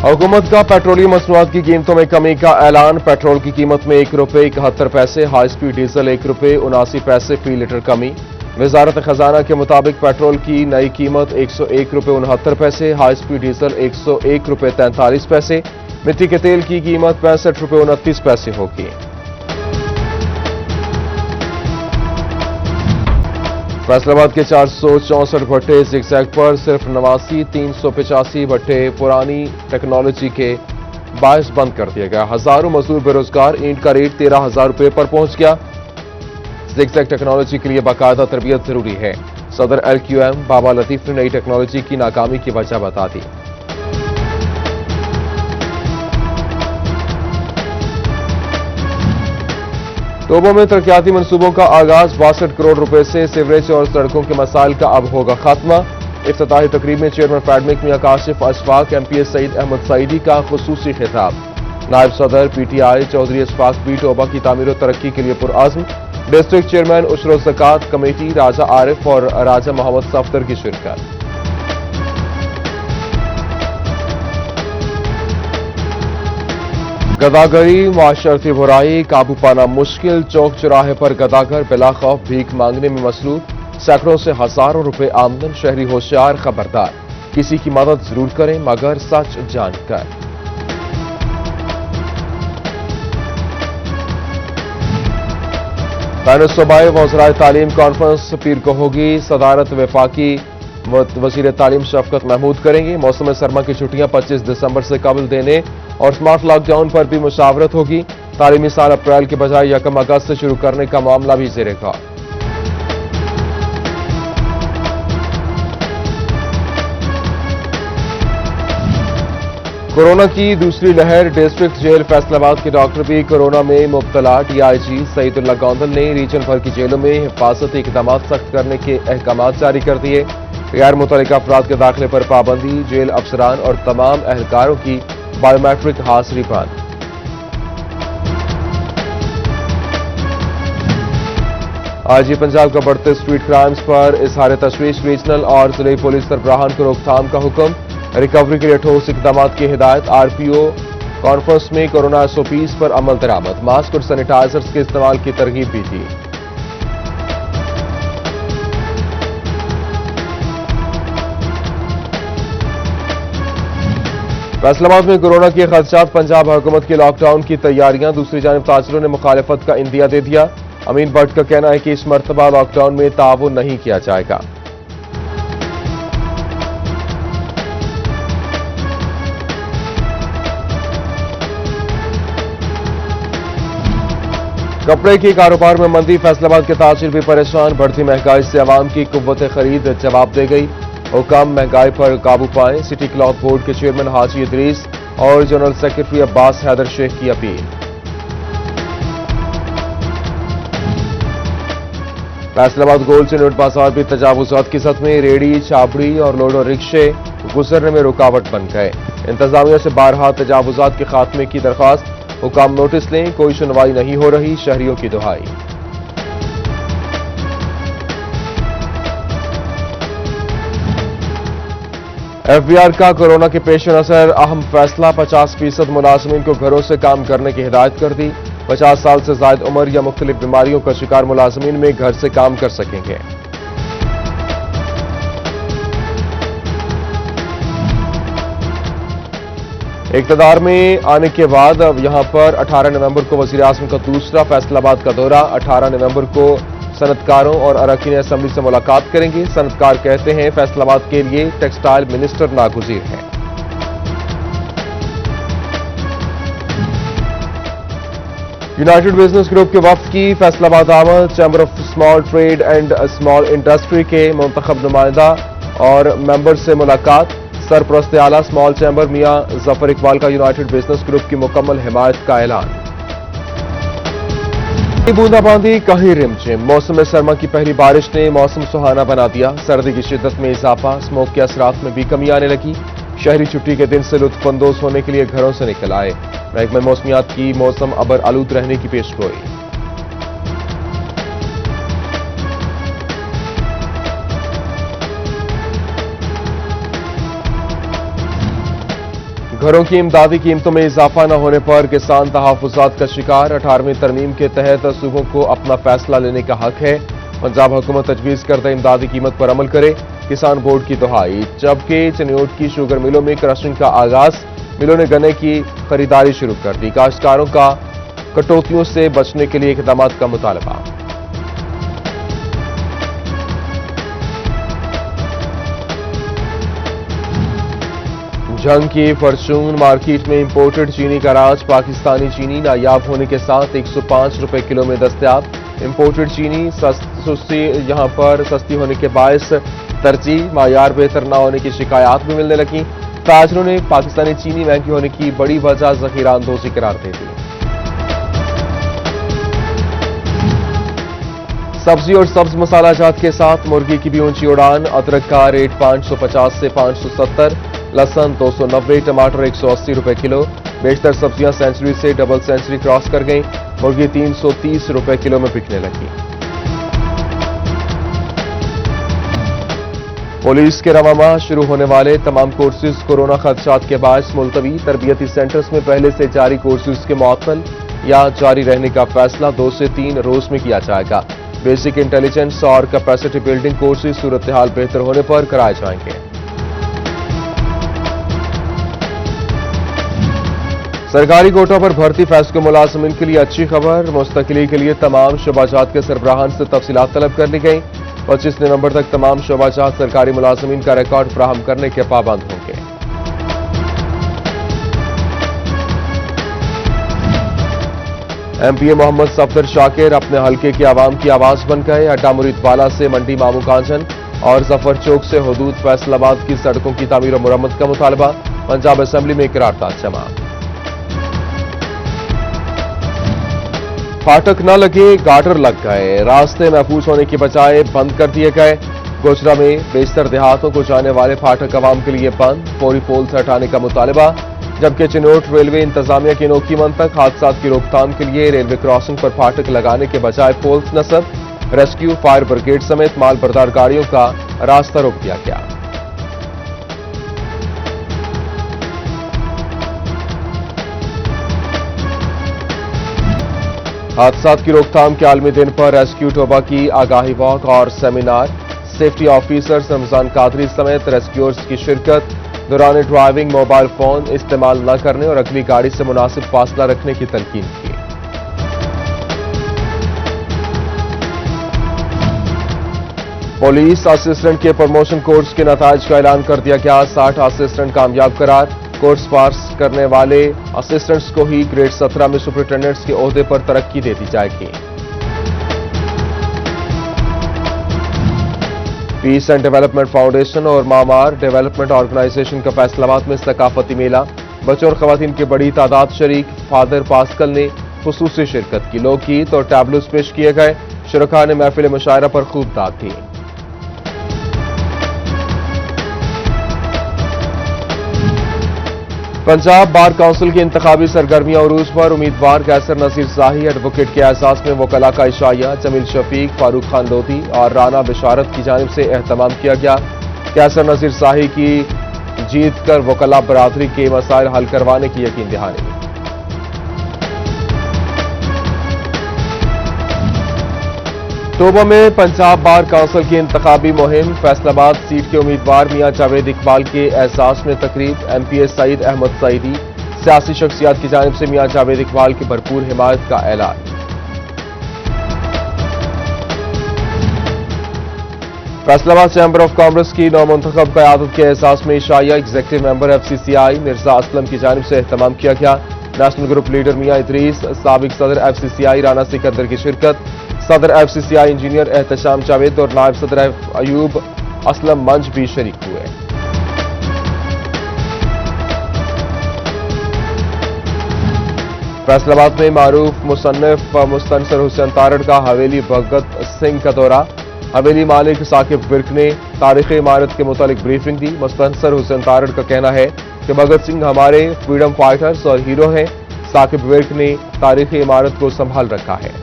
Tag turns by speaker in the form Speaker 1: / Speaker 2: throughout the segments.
Speaker 1: हुकूमत का पेट्रोलियम मसनूआत की कीमतों में कमी का ऐलान। पेट्रोल की कीमत में ₹1.71, हाई स्पीड डीजल ₹1.79 फी लीटर कमी। वजारत खजाना के मुताबिक पेट्रोल की नई कीमत ₹101.69, हाई स्पीड डीजल ₹101.43, मिट्टी के तेल की कीमत ₹65.29 होगी। फैसलाबाद के 464 भट्टे जिगजैग पर सिर्फ 89,385 भट्टे पुरानी टेक्नोलॉजी के बायस बंद कर दिया गया। हजारों मजदूर बेरोजगार। ईंट का रेट ₹13,000 पर पहुंच गया। जिगजैग टेक्नोलॉजी के लिए बाकायदा तरबियत जरूरी है। सदर LQM बाबा लतीफ ने नई टेक्नोलॉजी की नाकामी की वजह बता दी। टोबो में तरक्याती मंसूबों का आगाज। 62 करोड़ रुपए से सीवरेज और सड़कों के मसाइल का अब होगा खात्मा। इफ्तिताही तकरीब में चेयरमैन फैडमिक मियां काशिफ अशफाक, MPS सईद अहमद सईदी का खुसूसी खिताब। नायब सदर PTI चौधरी अशफाक भी टोबा की तामीर और तरक्की के लिए पुरआज़्म। डिस्ट्रिक्ट चेयरमैन उशरो ज़कात कमेटी राजा आरिफ और राजा मोहम्मद सफदर की शिरकत। गदागरी माशरती बुराई काबू पाना मुश्किल। चौक चौराहे पर गदागर बिला खौफ भीख मांगने में मसरूफ। सैकड़ों से हजारों रुपए आमदन। शहरी होशियार खबरदार, किसी की मदद जरूर करें मगर सच जानकर। बैन सूबाई वज़राए तालीम कॉन्फ्रेंस पीर को होगी। सदारत वफाकी वज़ीर तालीम शफकत महमूद करेंगे। मौसम सरमा की छुट्टियां 25 दिसंबर से कबल देने और स्मार्ट लॉकडाउन पर भी मुशावरत होगी। तालीमी साल अप्रैल के बजाय 1 अगस्त से शुरू करने का मामला भी ज़ेरे गौर। कोरोना की दूसरी लहर। डिस्ट्रिक्ट जेल फैसलाबाद के डॉक्टर भी कोरोना में मुब्तला। DIG सईदुल्ला गौंदल ने रीजन भर की जेलों में हिफाजती इकदाम सख्त करने के अहकाम जारी कर दिए। गैर मुतल्लिका अफराद के दाखिले पर पाबंदी। जेल अफसरान और तमाम एहलकारों की बायोमेट्रिक हाजिरी बंद। IG पंजाब का बढ़ते स्ट्रीट क्राइम्स पर इजहार तशवीश। रीजनल और जिले पुलिस सरबराहान को रोकथाम का हुक्म। रिकवरी के लिए ठोस इकदाम की हिदायत। RPO कॉन्फ्रेंस में कोरोना SOPs पर अमल दरामद। मास्क और सैनिटाइजर्स के इस्तेमाल की तरगीब भी दी। फैसलाबाद में कोरोना के खदशात। पंजाब हुकूमत की लॉकडाउन की तैयारियां। दूसरी जानिब ताजिरों ने मुखालिफत का इंदिया दे दिया। अमीन भट्ट का कहना है कि इस मरतबा लॉकडाउन में ताउन नहीं किया जाएगा। कपड़े के कारोबार में मंदी। फैसलाबाद के ताजिर भी परेशान। बढ़ती महंगाई से अवाम की कुव्वत खरीद जवाब दे गई। हुकाम महंगाई पर काबू पाएं। सिटी क्लॉथ बोर्ड के चेयरमैन हाजी इदरीस और जनरल सेक्रेटरी अब्बास हैदर शेख की अपील। फैसलाबाद गोल्ड से नोट बाजार भी तजावुजात की सद में। रेडी छाबड़ी और लोडो रिक्शे गुजरने में रुकावट बन गए। इंतजामिया से बारहा तजावुजात के खात्मे की दरख्वास्त। हुकाम नोटिस लें, कोई सुनवाई नहीं हो रही। शहरियों की दुहाई। FBR का कोरोना के पेश नजर अहम फैसला। 50% मुलाजमीन को घरों से काम करने की हिदायत कर दी। 50 साल से ज्यादा उम्र या मुख्तलिफ बीमारियों का शिकार मुलाजमीन में घर से काम कर सकेंगे। इक़्तिदार में आने के बाद अब यहां पर 18 नवंबर को वज़ीर आज़म का दूसरा फैसलाबाद का दौरा। 18 नवंबर को सनतकारों और अरकान असेंबली से मुलाकात करेंगे। सनतकार कहते हैं फैसलाबाद के लिए टेक्सटाइल मिनिस्टर नागुज़ीर हैं। यूनाइटेड बिजनेस ग्रुप के वफ्द की फैसलाबाद आमद। Chamber of small trade and small industry के मुंतखब नुमाइंदा और मेंबर से मुलाकात। सरपरस्त आला स्मॉल चैम्बर मियां जफर इकबाल का यूनाइटेड बिजनेस ग्रुप की मुकम्मल हिमायत का ऐलान। बूंदाबांदी कहीं रिमझिम। मौसम सरमा की पहली बारिश ने मौसम सुहाना बना दिया। सर्दी की शिद्दत में इजाफा। स्मोक के असरात में भी कमी आने लगी। शहरी छुट्टी के दिन से लुत्फअंदोज होने के लिए घरों से निकल आए। महकमा मौसमियात की मौसम अबर आलूद रहने की पेशगोई। घरों की इमदादी कीमतों में इजाफा न होने पर किसान तहफुजात का शिकार। 18वीं तरमीम के तहत सूबों को अपना फैसला लेने का हक है। पंजाब हुकूमत तजवीज करदा इमदादी कीमत पर अमल करे, किसान बोर्ड की दुहाई। जबकि चनियोट की शुगर मिलों में क्रशिंग का आगाज, मिलों ने गन्ने की खरीदारी शुरू कर दी। काश्तकारों का कटौतियों से बचने के लिए इकदाम का मुतालबा। जंग की फॉर्चून मार्केट में इंपोर्टेड चीनी का राज। पाकिस्तानी चीनी नायाब होने के साथ 105 रुपए किलो में दस्तयाब। इंपोर्टेड चीनी सस्ती यहां पर सस्ती होने के बायस तरजीह, मायार बेहतर न होने की शिकायत भी मिलने लगी। ताजरों ने पाकिस्तानी चीनी महंगी होने की बड़ी वजह जखीरा अंदोजी करार दे दी। सब्जी और सब्ज मसाला जात के साथ मुर्गी की भी ऊंची उड़ान। अदरक का रेट 550 से 570, लहसुन 290, टमाटर 180 रुपए किलो। बेशतर सब्जियां सेंचुरी से डबल सेंचुरी क्रॉस कर गईं। मुर्गी 330 रुपए किलो में बिकने लगी। पुलिस के रवामा शुरू होने वाले तमाम कोर्सेज कोरोना खदशात के बायस मुलतवी। तरबियती सेंटर्स में पहले से जारी कोर्सेज के मुअत्तल या जारी रहने का फैसला 2 से 3 रोज में किया जाएगा। बेसिक इंटेलिजेंस और कैपेसिटी बिल्डिंग कोर्सेज सूरत हाल बेहतर होने पर कराए जाएंगे। सरकारी कोटा पर भर्ती फैसलों मुलाजमीन के लिए अच्छी खबर। मुस्तकिली के लिए तमाम शोबाजात के सरबराहान से तफसीलात तलब कर ली गई। 25 नवंबर तक तमाम शोबाजात सरकारी मुलाजमीन का रिकॉर्ड फराहम करने के पाबंद होंगे। एमपीए मोहम्मद सफदर शाकिर अपने हलके की आवाम की आवाज बन गए। अड्डा मुरीदवाला से मंडी मामू कांचन और जफर चौक से हदूद फैसलाबाद की सड़कों की तामीर और मुरम्मत का मुतालबा। पंजाब असेंबली में करारदाद जमा। फाटक न लगे, गाटर लग गए। रास्ते महफूज होने की बजाय बंद कर दिए गए। गोचरा में बेशतर देहातों को जाने वाले फाटक अवाम के लिए बंद। फौरी पोल से हटाने का मुतालबा। जबकि चिनोट रेलवे इंतजामिया की अनोखी मंतक। हादसा की रोकथाम के लिए रेलवे क्रॉसिंग पर फाटक लगाने के बजाय पोल्स नस्ब। रेस्क्यू, फायर ब्रिगेड समेत माल बरदार गाड़ियों का रास्ता रोक दिया गया। हादसात की रोकथाम के आलमी दिन पर रेस्क्यू टोबा की आगाही वॉक और seminar. Safety officers Ramzan Qadri समेत रेस्क्यूअर्स की शिरकत। दौरान ड्राइविंग मोबाइल फोन इस्तेमाल न करने और अगली गाड़ी से मुनासिब फासला रखने की तलकीन की। पुलिस असिस्टेंट के प्रमोशन कोर्स के नताइज का ऐलान कर दिया गया। 60 असिस्टेंट कामयाब करार। कोर्स पास करने वाले असिस्टेंट्स को ही ग्रेड 17 में सुपरिटेंडेंट्स के ओहदे पर तरक्की दे दी जाएगी। पीस एंड डेवलपमेंट फाउंडेशन और मामार डेवलपमेंट ऑर्गेनाइजेशन का फैसलाबाद में सकाफती मेला। बच्चों और खवातीन की बड़ी तादाद शरीक। फादर पास्कल ने खुसूसी शिरकत की। लोकगीत और टैबलोस पेश किए गए। शुरका ने महफिल मुशायरा पर खूब दाद दी। पंजाब बार काउंसिल की इंतखाबी सरगर्मियां उरूज पर। उम्मीदवार कैसर नसीर शाही एडवोकेट के एहसास में वकला का इशाया। जमील शफीक, फारूक खान लोधी और राना बिशारत की जानिब से एहतमाम किया गया। कैसर नसीर शाही की जीत कर वकला बरादरी के मसाइल हल करवाने की यकीन दहानी। तोबा में पंजाब बार काउंसिल की इंतखाबी मुहिम। फैसलाबाद सीट के उम्मीदवार मियां जावेद इकबाल के एहसास में तकरीब। एमपीए सईद अहमद सईदी सियासी शख्सियात की जानिब से मियां जावेद इकबाल की भरपूर हिमायत का ऐलान। फैसलाबाद चैंबर ऑफ कॉमर्स की नौमुंतखब क़यादत के एहसास में इशाया। Executive member FCCI Mirza Aslam की जानिब से एहतमाम किया गया। National group leader Mian Idris, साबिक सदर एफसीसीआई राना सिकंदर की शिरकत। सदर एफसीसीआई इंजीनियर एहतशाम जावेद और नायब सदर अयूब असलम मंच भी शरीक हुए। फैसलाबाद में मारूफ मुसन्निफ मुस्तनसर हुसैन तारड़ का हवेली भगत सिंह का दौरा। हवेली मालिक साकिब विर्क ने तारीखी इमारत के मुतालिक ब्रीफिंग दी। मुस्तनसर हुसैन तारड़ का कहना है कि भगत सिंह हमारे फ्रीडम फाइटर्स और हीरो हैं। साकिब विर्क ने तारीखी इमारत को संभाल रखा है।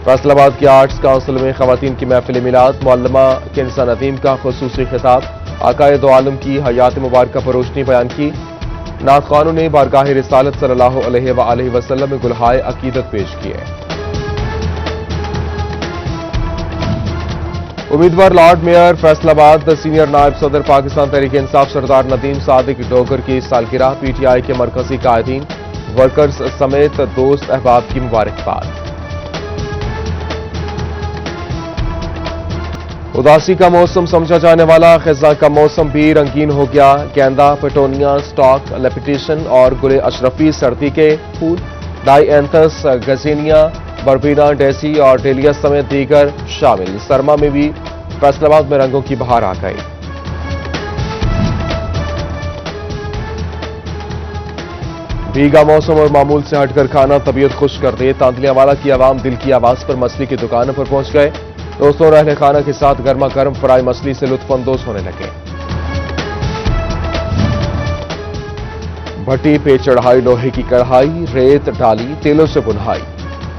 Speaker 1: फैसलाबाद के आर्ट्स काउंसिल में खवातीन की महफिल मिलाद, मौलमा किनसा नदीम का खुसूसी खिताब, आकाए दो आलम की हयात मुबारक पर रोशनी बयान की। नात खानों ने बारगाह रिसालत सल्लल्लाहु अलैहि वसल्लम में गुलहाए अकीदत पेश किए। उम्मीदवार लॉर्ड मेयर फैसलाबाद सीनियर नायब सदर पाकिस्तान तहरीक इंसाफ सरदार नदीम सादिक डोगर की सालगिरह, पीटीआई के मरकजी कायदीन वर्कर्स समेत दोस्त अहबाब की मुबारकबाद। उदासी का मौसम समझा जाने वाला खिज़ां का मौसम भी रंगीन हो गया। गेंदा, पेटोनिया, स्टॉक, लेपिटेशन और गुले अशरफी सर्दी के फूल, डाइएंथस, गजीनिया, बर्बीना, डेसी और डेलिया समेत दीगर शामिल। सरमा में भी फैसलाबाद में रंगों की बहार आ गई। भीगा मौसम और मामूल से हटकर खाना तबीयत खुश कर दे। तांतलियावाला की आवाम दिल की आवाज पर मछली की दुकानों पर पहुंच गए। दोस्तों रहने खाना के साथ गर्मा गर्म फ्राई मछली से लुत्फानंदोज होने लगे। भट्टी पे चढ़ाई लोहे की कढ़ाई, रेत डाली, तेलों से बुनाई,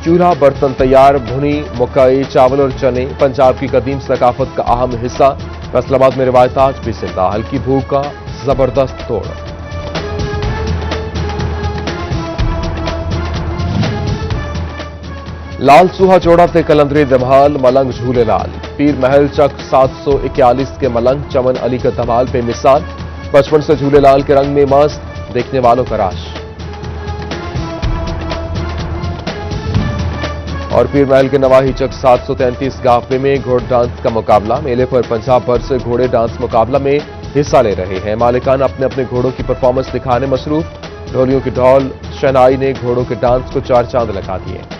Speaker 1: चूल्हा बर्तन तैयार, भुनी मकई, चावल और चने पंजाब की कदीम सकाफत का अहम हिस्सा। फैसलाबाद में रिवायत आज भी जिंदा, हल्की भूख का जबरदस्त तोड़। लाल सूहा जोड़ा थे कलंदरी धमाल, मलंग झूले लाल, पीर महल चक 741 के मलंग, चमन अली का धमाल बेमिसाल, बचपन से झूले लाल के रंग में मस्त, देखने वालों का राश। और पीर महल के नवाही चक 733 गाफले में घोड़ डांस का मुकाबला। मेले पर पंजाब भर से घोड़े डांस मुकाबला में हिस्सा ले रहे हैं। मालिकान अपने अपने घोड़ों की परफॉर्मेंस दिखाने मसरूफ। ढोलियों की ढोल शहनाई ने घोड़ों के डांस को चार चांद लगा दिए।